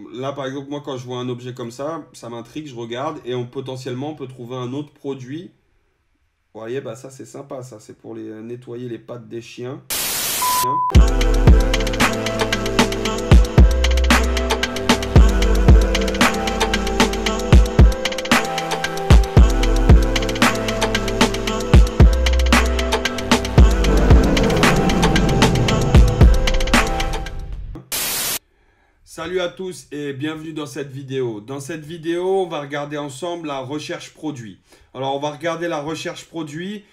Là, par exemple, moi, quand je vois un objet comme ça m'intrigue, je regarde et potentiellement, on peut trouver un autre produit. Vous voyez, bah ça, c'est sympa, ça. C'est pour nettoyer les pattes des chiens. Salut à tous et bienvenue dans cette vidéo. Dans cette vidéo, on va regarder ensemble la recherche produit. Alors, on va regarder la recherche produit.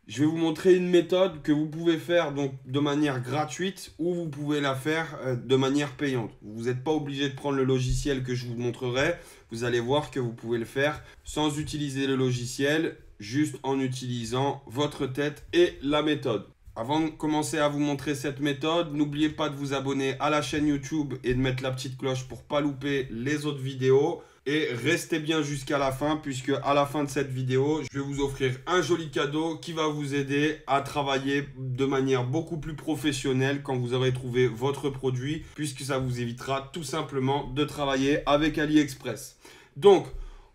Je vais vous montrer une méthode que vous pouvez faire donc de manière gratuite ou vous pouvez la faire de manière payante. Vous n'êtes pas obligé de prendre le logiciel que je vous montrerai. Vous allez voir que vous pouvez le faire sans utiliser le logiciel, juste en utilisant votre tête et la méthode. Avant de commencer à vous montrer cette méthode, n'oubliez pas de vous abonner à la chaîne YouTube et de mettre la petite cloche pour ne pas louper les autres vidéos. Et restez bien jusqu'à la fin puisque à la fin de cette vidéo, je vais vous offrir un joli cadeau qui va vous aider à travailler de manière beaucoup plus professionnelle quand vous aurez trouvé votre produit puisque ça vous évitera tout simplement de travailler avec AliExpress. Donc,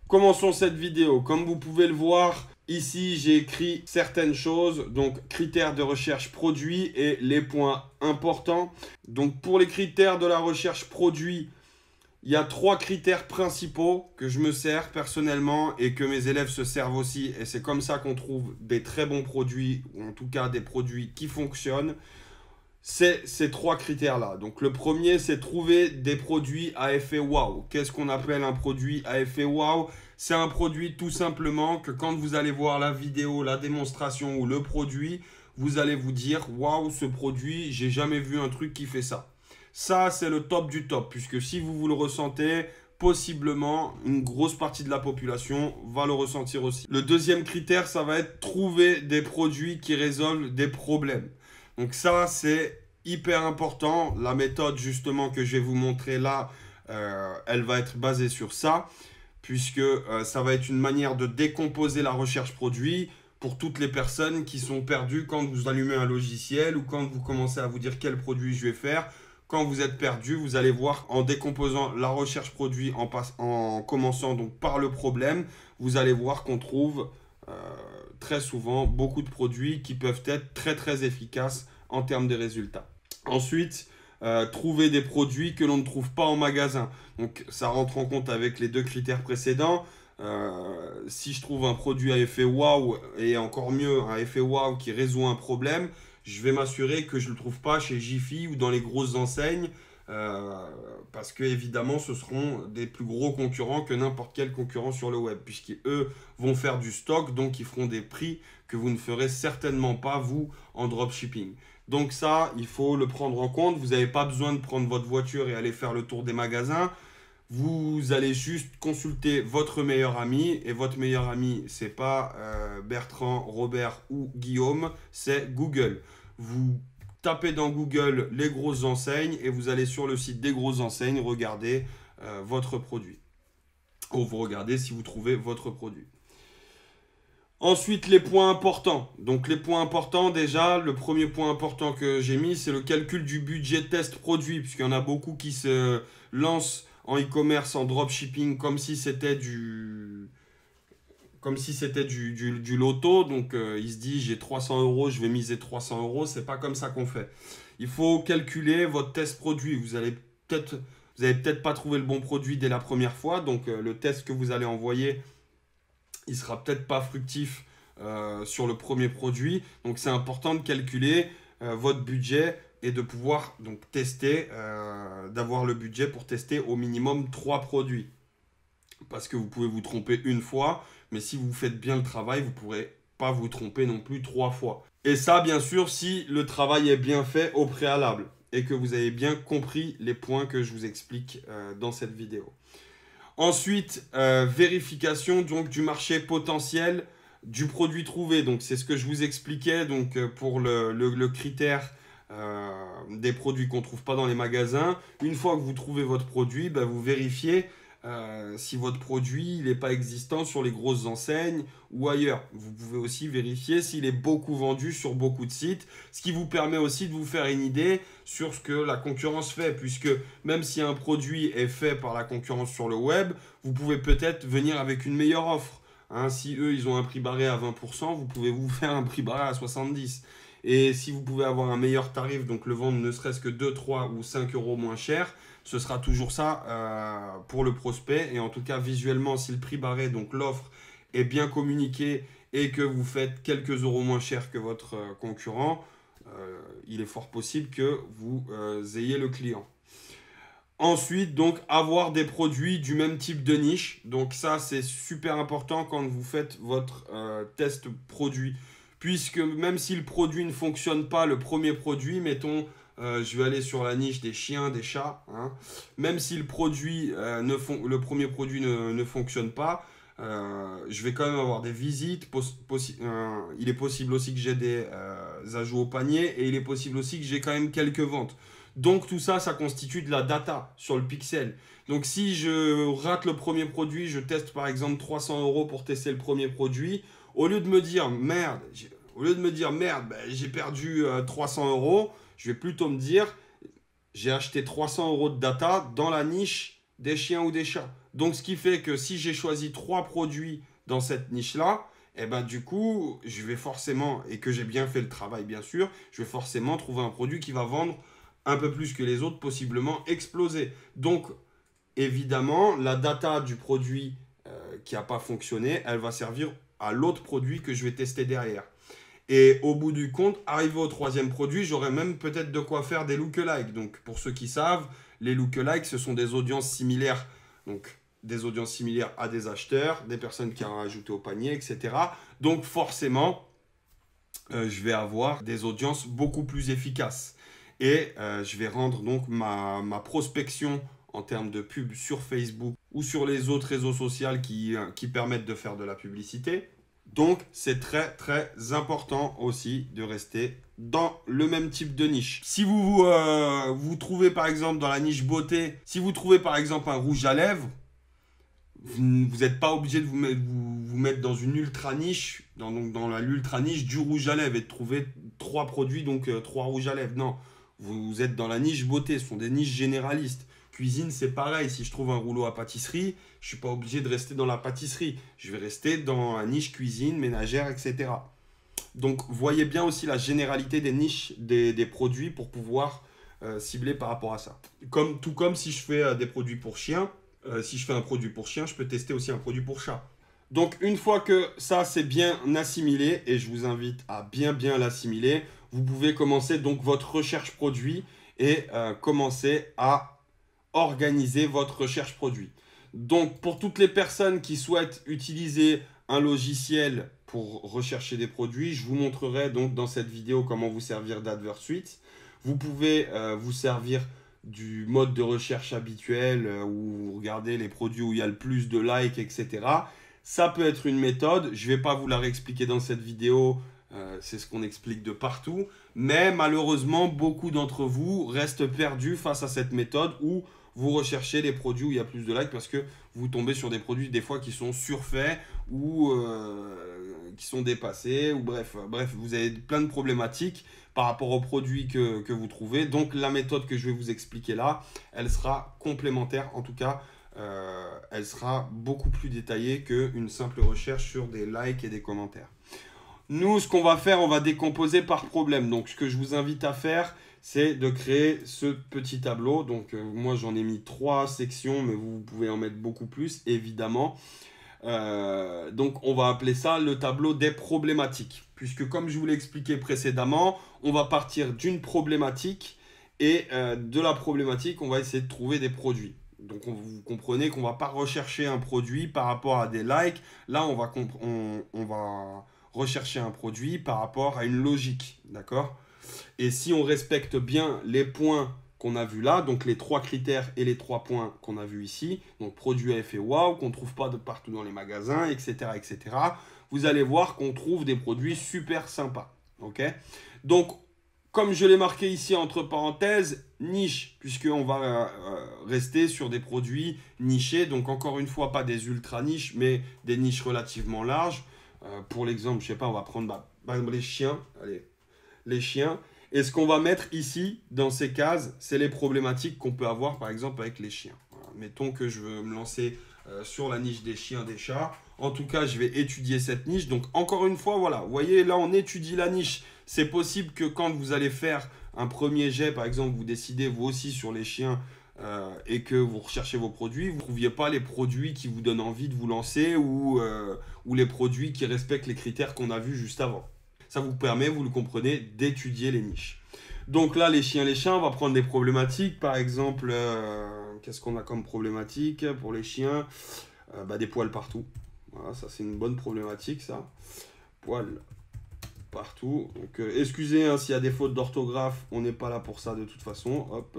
commençons cette vidéo. Comme vous pouvez le voir, ici, j'ai écrit certaines choses, donc critères de recherche produit et les points importants. Donc, pour les critères de la recherche produit, il y a 3 critères principaux que je me sers personnellement et que mes élèves se servent aussi. Et c'est comme ça qu'on trouve des très bons produits, ou en tout cas des produits qui fonctionnent. C'est ces 3 critères-là. Donc le premier, c'est trouver des produits à effet wow. Qu'est-ce qu'on appelle un produit à effet wow? C'est un produit tout simplement que quand vous allez voir la vidéo, la démonstration ou le produit, vous allez vous dire « Waouh, ce produit, j'ai jamais vu un truc qui fait ça ». Ça, c'est le top du top, puisque si vous le ressentez, possiblement, une grosse partie de la population va le ressentir aussi. Le deuxième critère, ça va être trouver des produits qui résolvent des problèmes. Donc ça, c'est hyper important. La méthode, justement, que je vais vous montrer là, elle va être basée sur ça, puisque ça va être une manière de décomposer la recherche produit pour toutes les personnes qui sont perdues quand vous allumez un logiciel ou quand vous commencez à vous dire quel produit je vais faire. Quand vous êtes perdu, vous allez voir en décomposant la recherche produit, en commençant donc par le problème, vous allez voir qu'on trouve très souvent beaucoup de produits qui peuvent être très efficaces en termes de résultats. Ensuite, trouver des produits que l'on ne trouve pas en magasin. Donc ça rentre en compte avec les 2 critères précédents. Si je trouve un produit à effet wow et encore mieux un effet wow qui résout un problème, je vais m'assurer que je ne le trouve pas chez Jiffy ou dans les grosses enseignes parce que évidemment ce seront des plus gros concurrents que n'importe quel concurrent sur le web puisqu'eux vont faire du stock, donc ils feront des prix que vous ne ferez certainement pas vous en dropshipping. Donc ça, il faut le prendre en compte. Vous n'avez pas besoin de prendre votre voiture et aller faire le tour des magasins. Vous allez juste consulter votre meilleur ami. Et votre meilleur ami, ce n'est pas Bertrand, Robert ou Guillaume, c'est Google. Vous tapez dans Google les grosses enseignes et vous allez sur le site des grosses enseignes regarder votre produit. Ou vous regardez si vous trouvez votre produit. Ensuite, les points importants. Donc, les points importants, déjà, le premier point important que j'ai mis, c'est le calcul du budget test produit, puisqu'il y en a beaucoup qui se lancent en e-commerce, en dropshipping, comme si c'était du loto. Donc, il se dit, j'ai 300 €, je vais miser 300 €. C'est pas comme ça qu'on fait. Il faut calculer votre test produit. Vous allez peut-être pas trouvé le bon produit dès la première fois. Donc, le test que vous allez envoyer, il sera peut-être pas fructif sur le premier produit. Donc, c'est important de calculer votre budget et de pouvoir donc tester, d'avoir le budget pour tester au minimum 3 produits. Parce que vous pouvez vous tromper une fois, mais si vous faites bien le travail, vous ne pourrez pas vous tromper non plus 3 fois. Et ça, bien sûr, si le travail est bien fait au préalable et que vous avez bien compris les points que je vous explique dans cette vidéo. Ensuite, vérification donc, du marché potentiel du produit trouvé. Donc, c'est ce que je vous expliquais donc, pour le critère des produits qu'on ne trouve pas dans les magasins. Une fois que vous trouvez votre produit, vous vérifiez si votre produit n'est pas existant sur les grosses enseignes ou ailleurs. Vous pouvez aussi vérifier s'il est beaucoup vendu sur beaucoup de sites, ce qui vous permet aussi de vous faire une idée sur ce que la concurrence fait, puisque même si un produit est fait par la concurrence sur le web, vous pouvez peut-être venir avec une meilleure offre. Hein, si eux, ils ont un prix barré à 20%, vous pouvez vous faire un prix barré à 70%. Et si vous pouvez avoir un meilleur tarif, donc le vendre ne serait-ce que 2, 3 ou 5 euros moins cher, ce sera toujours ça pour le prospect. Et en tout cas, visuellement, si le prix barré, donc l'offre, est bien communiqué et que vous faites quelques euros moins cher que votre concurrent, il est fort possible que vous ayez le client. Ensuite, donc, avoir des produits du même type de niche. Donc ça, c'est super important quand vous faites votre test produit. Puisque même si le produit ne fonctionne pas, le premier produit, mettons, je vais aller sur la niche des chiens, des chats. Hein, même si le premier produit ne fonctionne pas, je vais quand même avoir des visites. Il est possible aussi que j'ai des ajouts au panier et il est possible aussi que j'ai quand même quelques ventes. Donc tout ça, ça constitue de la data sur le pixel. Donc si je rate le premier produit, je teste par exemple 300 euros pour tester le premier produit, au lieu de me dire merde, j'ai perdu 300 euros, je vais plutôt me dire j'ai acheté 300 euros de data dans la niche des chiens ou des chats. Donc ce qui fait que si j'ai choisi 3 produits dans cette niche-là, et ben du coup, je vais forcément, et que j'ai bien fait le travail bien sûr, je vais forcément trouver un produit qui va vendre un peu plus que les autres, possiblement exploser. Donc, évidemment, la data du produit qui n'a pas fonctionné, elle va servir à l'autre produit que je vais tester derrière. Et au bout du compte, arrivé au troisième produit, j'aurai même peut-être de quoi faire des lookalikes. Donc, pour ceux qui savent, les lookalikes, ce sont des audiences similaires. Donc, des audiences similaires à des acheteurs, des personnes qui ont ajouté au panier, etc. Donc, forcément, je vais avoir des audiences beaucoup plus efficaces. Et je vais rendre donc ma prospection en termes de pub sur Facebook ou sur les autres réseaux sociaux qui permettent de faire de la publicité. Donc, c'est très, très important aussi de rester dans le même type de niche. Si vous trouvez par exemple dans la niche beauté, si vous trouvez par exemple un rouge à lèvres, vous n'êtes pas obligé de vous mettre dans une ultra niche, dans l'ultra niche du rouge à lèvres et de trouver 3 produits, donc 3 rouges à lèvres. Non, vous êtes dans la niche beauté, ce sont des niches généralistes. Cuisine, c'est pareil. Si je trouve un rouleau à pâtisserie, je ne suis pas obligé de rester dans la pâtisserie. Je vais rester dans la niche cuisine, ménagère, etc. Donc, voyez bien aussi la généralité des niches des produits pour pouvoir cibler par rapport à ça. Tout comme si je fais des produits pour chiens. Si je fais un produit pour chien, je peux tester aussi un produit pour chat. Donc, une fois que ça, c'est bien assimilé, et je vous invite à bien l'assimiler, vous pouvez commencer donc votre recherche produit et commencer à organiser votre recherche produit. Donc, pour toutes les personnes qui souhaitent utiliser un logiciel pour rechercher des produits, je vous montrerai donc dans cette vidéo comment vous servir d'AdvertSuite. Vous pouvez vous servir du mode de recherche habituel où vous regardez les produits où il y a le plus de likes, etc. Ça peut être une méthode. Je ne vais pas vous la réexpliquer dans cette vidéo. C'est ce qu'on explique de partout. Mais malheureusement, beaucoup d'entre vous restent perdus face à cette méthode où vous recherchez les produits où il y a plus de likes parce que vous tombez sur des produits des fois qui sont surfaits ou qui sont dépassés. Ou bref, vous avez plein de problématiques par rapport aux produits que vous trouvez. Donc la méthode que je vais vous expliquer là, elle sera complémentaire. En tout cas, elle sera beaucoup plus détaillée qu'une simple recherche sur des likes et des commentaires. Nous, ce qu'on va faire, on va décomposer par problème. Donc, ce que je vous invite à faire, c'est de créer ce petit tableau. Donc, moi, j'en ai mis 3 sections, mais vous pouvez en mettre beaucoup plus, évidemment. Donc, on va appeler ça le tableau des problématiques. Puisque, comme je vous l'ai expliqué précédemment, on va partir d'une problématique et de la problématique, on va essayer de trouver des produits. Donc, vous comprenez qu'on ne va pas rechercher un produit par rapport à des likes. Là, on va rechercher un produit par rapport à une logique, d'accord? Et si on respecte bien les points qu'on a vus là, donc les 3 critères et les 3 points qu'on a vus ici, donc produit à effet wow, qu'on ne trouve pas de partout dans les magasins, etc., vous allez voir qu'on trouve des produits super sympas, ok? Donc, Comme je l'ai marqué ici entre parenthèses, niche, puisqu'on va rester sur des produits nichés. Donc encore une fois, pas des ultra niches, mais des niches relativement larges. Pour l'exemple, je sais pas, on va prendre par exemple les chiens. Allez, les chiens. Et ce qu'on va mettre ici, dans ces cases, c'est les problématiques qu'on peut avoir, par exemple, avec les chiens. Voilà. Mettons que je veux me lancer sur la niche des chiens, des chats. En tout cas, je vais étudier cette niche. Donc, encore une fois, voilà. Vous voyez, là, on étudie la niche. C'est possible que quand vous allez faire un premier jet, par exemple, vous décidez, vous aussi, sur les chiens, et que vous recherchez vos produits, vous ne trouviez pas les produits qui vous donnent envie de vous lancer ou les produits qui respectent les critères qu'on a vus juste avant. Ça vous permet, vous le comprenez, d'étudier les niches. Donc là, les chiens, les chats, on va prendre des problématiques. Par exemple, qu'est-ce qu'on a comme problématique pour les chiens? Des poils partout. Voilà, ça c'est une bonne problématique, ça. Poils partout. Donc, excusez hein, s'il y a des fautes d'orthographe, on n'est pas là pour ça de toute façon. Hop.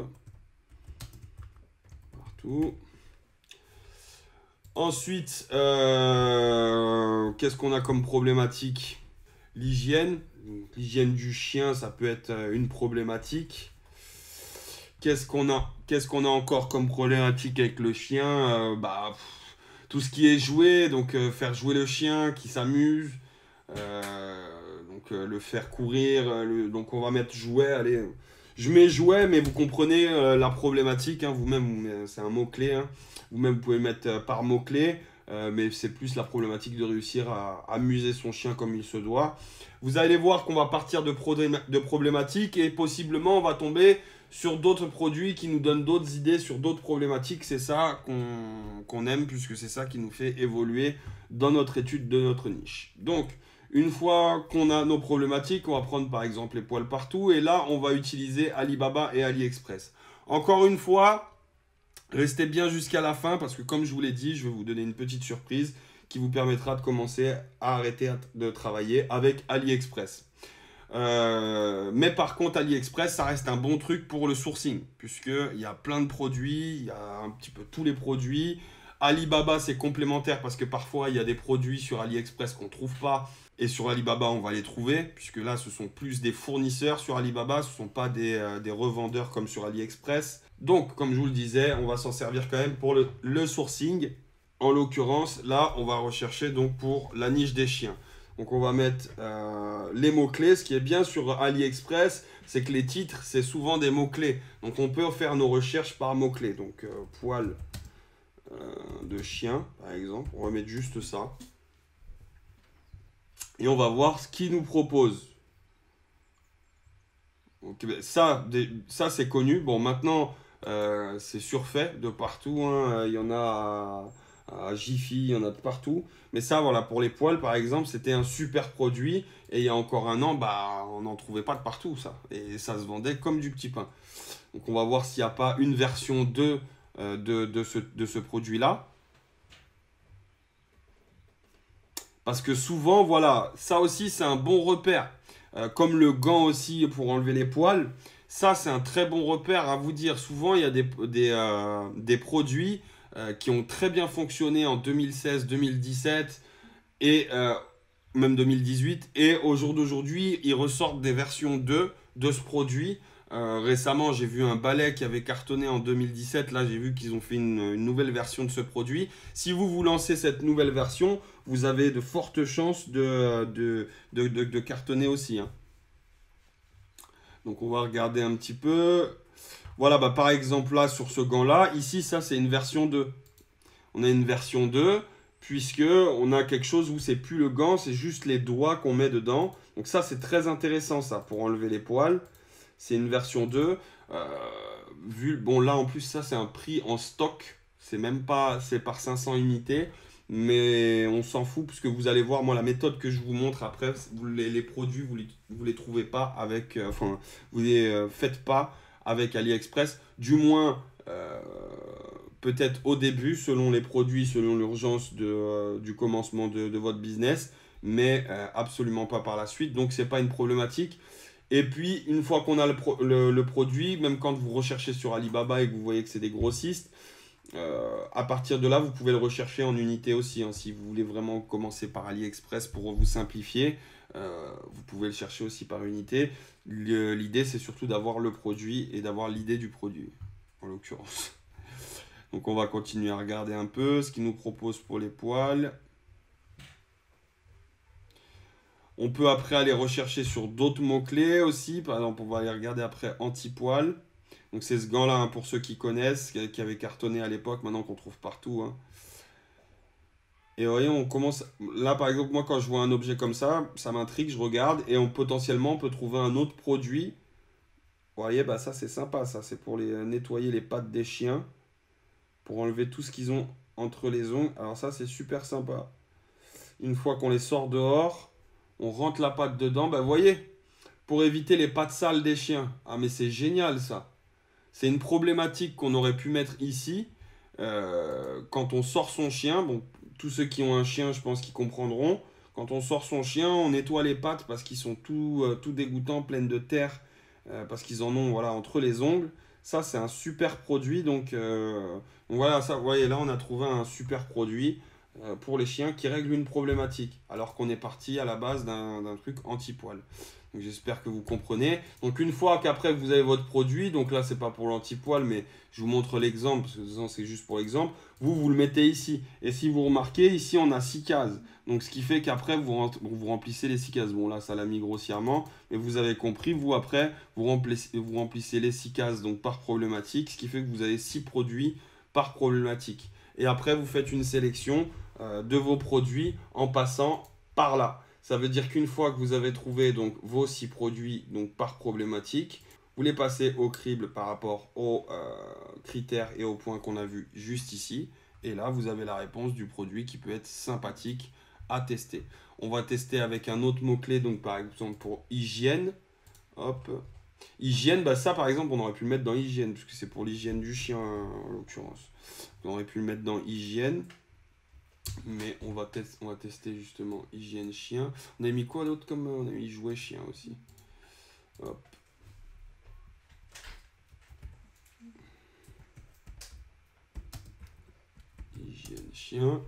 Partout. Ensuite, qu'est-ce qu'on a comme problématique? L'hygiène. L'hygiène du chien, ça peut être une problématique. Qu'est-ce qu'on a encore comme problématique avec le chien? Tout ce qui est jouet, donc faire jouer le chien qui s'amuse. Le faire courir. Donc on va mettre jouet. Allez, je mets jouet, mais vous comprenez la problématique. Hein, vous-même, c'est un mot-clé. Hein. Vous-même, vous pouvez mettre par mot-clé. Mais c'est plus la problématique de réussir à amuser son chien comme il se doit. Vous allez voir qu'on va partir de problématiques et possiblement on va tomber sur d'autres produits qui nous donnent d'autres idées sur d'autres problématiques. C'est ça qu'on aime puisque c'est ça qui nous fait évoluer dans notre étude de notre niche. Donc, une fois qu'on a nos problématiques, on va prendre par exemple les poils partout et là, on va utiliser Alibaba et AliExpress. Encore une fois, restez bien jusqu'à la fin parce que comme je vous l'ai dit, je vais vous donner une petite surprise qui vous permettra de commencer à arrêter de travailler avec AliExpress. Mais par contre, AliExpress, ça reste un bon truc pour le sourcing puisqu'il y a plein de produits, il y a un petit peu tous les produits. Alibaba, c'est complémentaire parce que parfois, il y a des produits sur AliExpress qu'on ne trouve pas et sur Alibaba, on va les trouver puisque là, ce sont plus des fournisseurs sur Alibaba, ce ne sont pas des revendeurs comme sur AliExpress. Donc, comme je vous le disais, on va s'en servir quand même pour le sourcing. En l'occurrence, là, on va rechercher donc pour la niche des chiens. Donc, on va mettre les mots-clés. Ce qui est bien sur AliExpress, c'est que les titres, c'est souvent des mots-clés. Donc, on peut faire nos recherches par mots-clés. Donc, poils de chien, par exemple. On va mettre juste ça. Et on va voir ce qu'il nous propose. Donc, ça c'est connu. Bon, maintenant... c'est surfait de partout, hein. Il y en a à Jiffy, il y en a de partout. Mais ça, voilà, pour les poils, par exemple, c'était un super produit. Et il y a encore un an, on n'en trouvait pas de partout, ça. Et ça se vendait comme du petit pain. Donc, on va voir s'il n'y a pas une version 2 de ce produit-là. Parce que souvent, voilà, ça aussi, c'est un bon repère. Comme le gant aussi pour enlever les poils. Ça, c'est un très bon repère à vous dire. Souvent, il y a des produits qui ont très bien fonctionné en 2016, 2017 et même 2018. Et au jour d'aujourd'hui, ils ressortent des versions 2 de ce produit. Récemment, j'ai vu un balai qui avait cartonné en 2017. Là, j'ai vu qu'ils ont fait une nouvelle version de ce produit. Si vous vous lancez cette nouvelle version, vous avez de fortes chances de cartonner aussi, hein. Donc, on va regarder un petit peu. Voilà, par exemple, là, sur ce gant-là, ici, ça, c'est une version 2. On a une version 2, puisqu'on a quelque chose où c'est plus le gant, c'est juste les doigts qu'on met dedans. Donc, ça, c'est très intéressant, ça, pour enlever les poils. C'est une version 2. Bon, là, en plus, ça, c'est un prix en stock. C'est même pas... C'est par 500 unités. Mais on s'en fout puisque vous allez voir, moi, la méthode que je vous montre après, les produits, vous les trouvez pas avec... vous les faites pas avec AliExpress. Du moins, peut-être au début, selon les produits, selon l'urgence du commencement de votre business. Mais absolument pas par la suite. Donc, c'est pas une problématique. Et puis, une fois qu'on a le produit, même quand vous recherchez sur Alibaba et que vous voyez que c'est des grossistes, à partir de là, vous pouvez le rechercher en unité aussi, hein, si vous voulez vraiment commencer par AliExpress pour vous simplifier. Vous pouvez le chercher aussi par unité. L'idée, c'est surtout d'avoir le produit et d'avoir l'idée du produit, en l'occurrence. Donc on va continuer à regarder un peu ce qu'il nous propose pour les poils. On peut après aller rechercher sur d'autres mots-clés aussi. Par exemple, on va aller regarder après anti-poil. Donc c'est ce gant-là, hein, pour ceux qui connaissent, qui avait cartonné à l'époque, maintenant qu'on trouve partout, hein. Et vous voyez, on commence... Là, par exemple, moi, quand je vois un objet comme ça m'intrigue, je regarde. Et potentiellement, on peut trouver un autre produit. Vous voyez, bah ça, c'est sympa. Ça, c'est pour nettoyer les pattes des chiens. Pour enlever tout ce qu'ils ont entre les ongles. Alors ça, c'est super sympa. Une fois qu'on les sort dehors, on rentre la patte dedans. Bah, vous voyez, pour éviter les pattes sales des chiens. Ah, mais c'est génial, ça. C'est une problématique qu'on aurait pu mettre ici. Quand on sort son chien, bon, tous ceux qui ont un chien, je pense qu'ils comprendront. Quand on sort son chien, on nettoie les pattes parce qu'ils sont tout dégoûtants, pleines de terre, parce qu'ils en ont, voilà, entre les ongles. Ça, c'est un super produit. Donc voilà, ça, vous voyez, là, on a trouvé un super produit pour les chiens qui règle une problématique. Alors qu'on est parti à la base d'un truc anti-poil. Donc j'espère que vous comprenez. Donc une fois qu'après vous avez votre produit, donc là c'est pas pour l'anti-poil, mais je vous montre l'exemple, parce que c'est juste pour l'exemple, vous le mettez ici. Et si vous remarquez, ici on a 6 cases. Donc ce qui fait qu'après vous remplissez les 6 cases. Bon là ça l'a mis grossièrement, mais vous avez compris, vous après vous remplissez les 6 cases donc par problématique, ce qui fait que vous avez 6 produits par problématique. Et après vous faites une sélection de vos produits en passant par là. Ça veut dire qu'une fois que vous avez trouvé donc vos 6 produits donc par problématique, vous les passez au crible par rapport aux critères et aux points qu'on a vus juste ici. Et là, vous avez la réponse du produit qui peut être sympathique à tester. On va tester avec un autre mot-clé, donc par exemple pour hygiène. Hop. Hygiène, bah ça par exemple, on aurait pu le mettre dans hygiène, puisque c'est pour l'hygiène du chien en l'occurrence. On aurait pu le mettre dans hygiène. Mais on va tester justement hygiène chien. On a mis quoi d'autre comme... On a mis jouet chien aussi. Hop. Hygiène chien.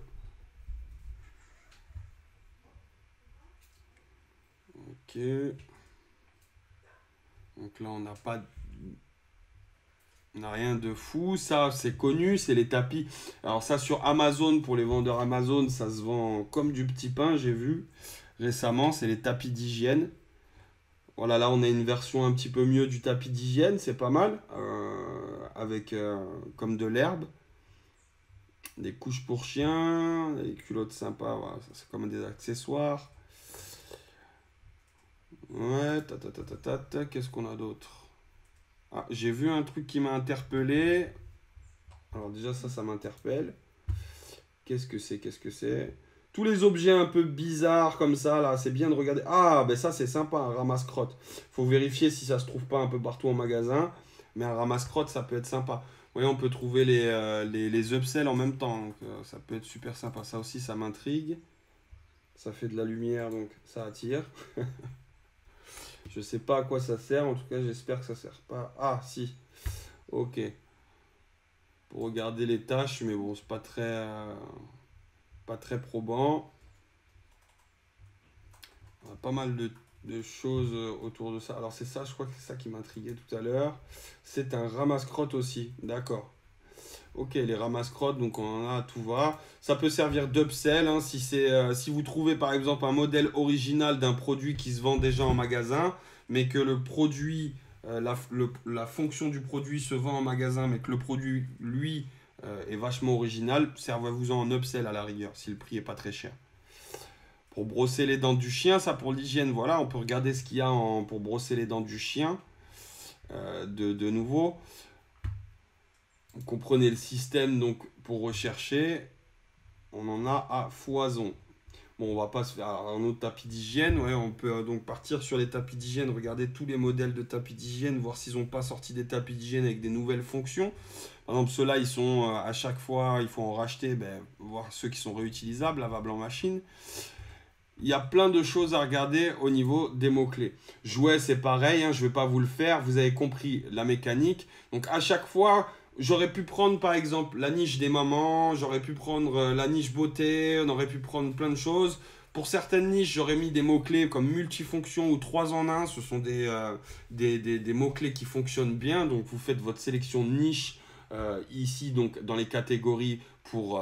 Ok. Donc là on n'a pas... On n'a rien de fou, ça c'est connu, c'est les tapis. Alors ça sur Amazon, pour les vendeurs Amazon, ça se vend comme du petit pain, j'ai vu récemment, c'est les tapis d'hygiène. Voilà, là on a une version un petit peu mieux du tapis d'hygiène, c'est pas mal, avec comme de l'herbe. Des couches pour chiens, des culottes sympas, voilà, ça c'est comme des accessoires. Ouais, qu'est-ce qu'on a d'autre? Ah, j'ai vu un truc qui m'a interpellé. Alors déjà ça m'interpelle. Qu'est-ce que c'est? Tous les objets un peu bizarres comme ça, là, c'est bien de regarder. Ah, ben ça c'est sympa, un ramasse-crotte. Faut vérifier si ça se trouve pas un peu partout en magasin. Mais un ramasse-crotte, ça peut être sympa. Vous voyez, on peut trouver les upsells en même temps. Donc ça peut être super sympa. Ça aussi, ça m'intrigue. Ça fait de la lumière, donc ça attire. Je sais pas à quoi ça sert, en tout cas j'espère que ça sert pas. Ah si, ok. Pour regarder les tâches, mais bon, c'est pas très probant. On a pas mal de choses autour de ça. Alors c'est ça, je crois que c'est ça qui m'intriguait tout à l'heure. C'est un ramasse-crotte aussi, d'accord. Ok, les ramasse-crottes, donc on en a à tout va. Ça peut servir d'upsell, hein, si vous trouvez par exemple un modèle original d'un produit qui se vend déjà en magasin, mais que le produit, la fonction du produit se vend en magasin, mais que le produit, lui, est vachement original, servez-vous-en en upsell à la rigueur, si le prix est pas très cher. Pour brosser les dents du chien, ça pour l'hygiène, voilà, on peut regarder ce qu'il y a pour brosser les dents du chien, de nouveau. Vous comprenez le système, donc pour rechercher, on en a à foison. Bon, on va pas se faire un autre tapis d'hygiène. Ouais, on peut donc partir sur les tapis d'hygiène, regarder tous les modèles de tapis d'hygiène, voir s'ils n'ont pas sorti des tapis d'hygiène avec des nouvelles fonctions. Par exemple, ceux-là, ils sont à chaque fois, il faut en racheter, voir ceux qui sont réutilisables, lavables en machine. Il y a plein de choses à regarder au niveau des mots-clés. Jouet, c'est pareil, hein, je ne vais pas vous le faire. Vous avez compris la mécanique. Donc, à chaque fois, j'aurais pu prendre, par exemple, la niche des mamans. J'aurais pu prendre la niche beauté. On aurait pu prendre plein de choses Pour certaines niches, j'aurais mis des mots-clés comme multifonction ou 3 en 1. Ce sont des mots-clés qui fonctionnent bien. Donc, vous faites votre sélection de niche ici, donc dans les catégories pour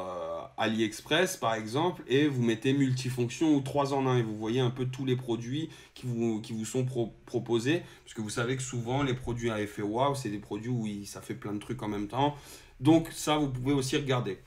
AliExpress, par exemple, et vous mettez multifonction ou 3 en 1. Et vous voyez un peu tous les produits qui vous sont proposés. Parce que vous savez que souvent, les produits à effet waouh, c'est des produits où ça fait plein de trucs en même temps. Donc, ça, vous pouvez aussi regarder.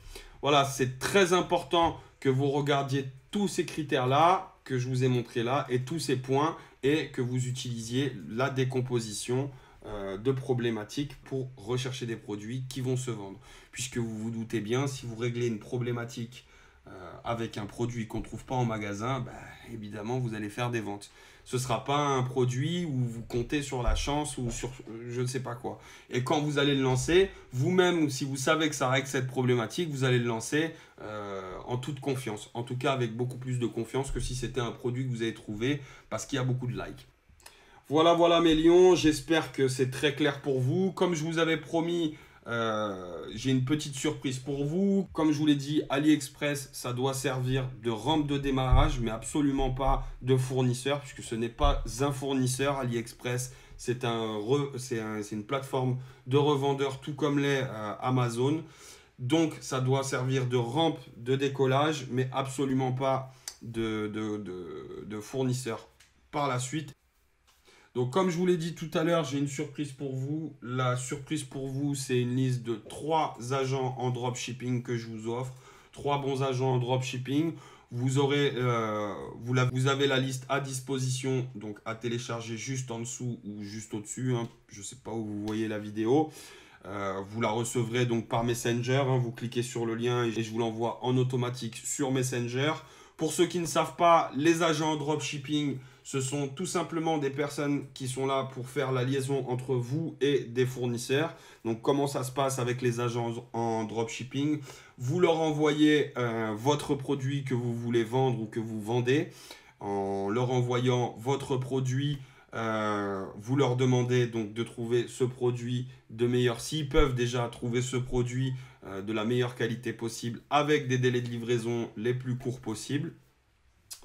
Voilà, c'est très important que vous regardiez tous ces critères-là que je vous ai montrés là et tous ces points et que vous utilisiez la décomposition de problématiques pour rechercher des produits qui vont se vendre. Puisque vous vous doutez bien, si vous réglez une problématique avec un produit qu'on ne trouve pas en magasin, bah, évidemment, vous allez faire des ventes. Ce ne sera pas un produit où vous comptez sur la chance ou sur je ne sais pas quoi. Et quand vous allez le lancer, vous-même, si vous savez que ça règle cette problématique, vous allez le lancer en toute confiance. En tout cas, avec beaucoup plus de confiance que si c'était un produit que vous avez trouvé parce qu'il y a beaucoup de likes. Voilà, voilà mes lions, j'espère que c'est très clair pour vous. Comme je vous avais promis, j'ai une petite surprise pour vous. Comme je vous l'ai dit, AliExpress, ça doit servir de rampe de démarrage, mais absolument pas de fournisseur, puisque ce n'est pas un fournisseur. AliExpress, c'est une plateforme de revendeurs, tout comme les Amazon. Donc, ça doit servir de rampe de décollage, mais absolument pas de fournisseur par la suite. Donc, comme je vous l'ai dit tout à l'heure, j'ai une surprise pour vous. La surprise pour vous, c'est une liste de 3 agents en dropshipping que je vous offre. 3 bons agents en dropshipping. Vous avez la liste à disposition, donc à télécharger juste en dessous ou juste au-dessus. Hein. Je ne sais pas où vous voyez la vidéo. Vous la recevrez donc par Messenger. Hein. Vous cliquez sur le lien et je vous l'envoie en automatique sur Messenger. Pour ceux qui ne savent pas, les agents en dropshipping, ce sont tout simplement des personnes qui sont là pour faire la liaison entre vous et des fournisseurs. Donc, comment ça se passe avec les agents en dropshipping? Vous leur envoyez votre produit que vous voulez vendre ou que vous vendez. En leur envoyant votre produit, vous leur demandez donc de trouver ce produit de meilleur. S'ils peuvent déjà trouver ce produit de la meilleure qualité possible avec des délais de livraison les plus courts possibles.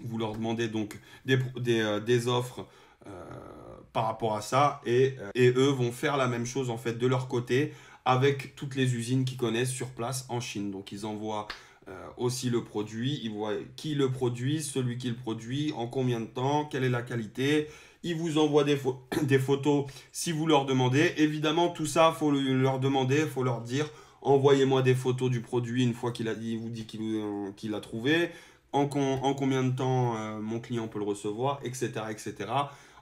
Vous leur demandez donc des offres par rapport à ça et eux vont faire la même chose en fait de leur côté avec toutes les usines qu'ils connaissent sur place en Chine. Donc ils envoient aussi le produit, ils voient qui le produit, celui qui le produit, en combien de temps, quelle est la qualité. Ils vous envoient des photos si vous leur demandez. Évidemment, tout ça, il faut leur demander, il faut leur dire envoyez-moi des photos du produit une fois qu'il vous dit qu'il l'a trouvé. En combien de temps mon client peut le recevoir, etc., etc.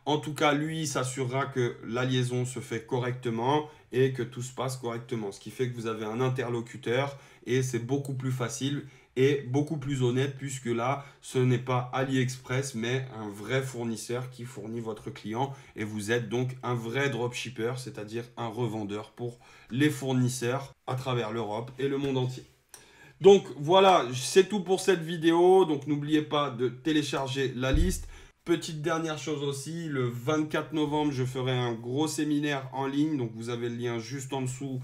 En tout cas, lui s'assurera que la liaison se fait correctement et que tout se passe correctement. Ce qui fait que vous avez un interlocuteur et c'est beaucoup plus facile et beaucoup plus honnête puisque là, ce n'est pas AliExpress mais un vrai fournisseur qui fournit votre client et vous êtes donc un vrai dropshipper, c'est-à-dire un revendeur pour les fournisseurs à travers l'Europe et le monde entier. Donc voilà, c'est tout pour cette vidéo. Donc n'oubliez pas de télécharger la liste. Petite dernière chose aussi, le 24 novembre, je ferai un gros séminaire en ligne. Donc vous avez le lien juste en dessous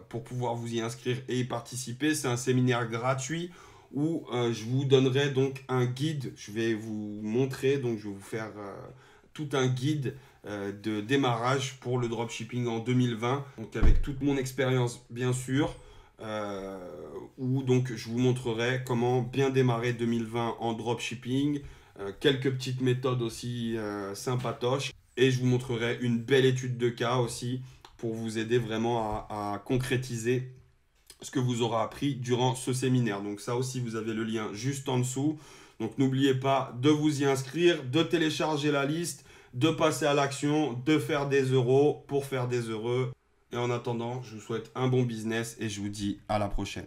pour pouvoir vous y inscrire et y participer. C'est un séminaire gratuit où je vous donnerai donc un guide. Je vais vous montrer, donc je vais vous faire tout un guide de démarrage pour le dropshipping en 2020. Donc avec toute mon expérience bien sûr. Où donc je vous montrerai comment bien démarrer 2020 en dropshipping, quelques petites méthodes aussi sympatoches et je vous montrerai une belle étude de cas aussi pour vous aider vraiment à concrétiser ce que vous aurez appris durant ce séminaire. Donc ça aussi vous avez le lien juste en dessous. Donc n'oubliez pas de vous y inscrire, de télécharger la liste, de passer à l'action, de faire des euros pour faire des heureux. Et en attendant, je vous souhaite un bon business et je vous dis à la prochaine.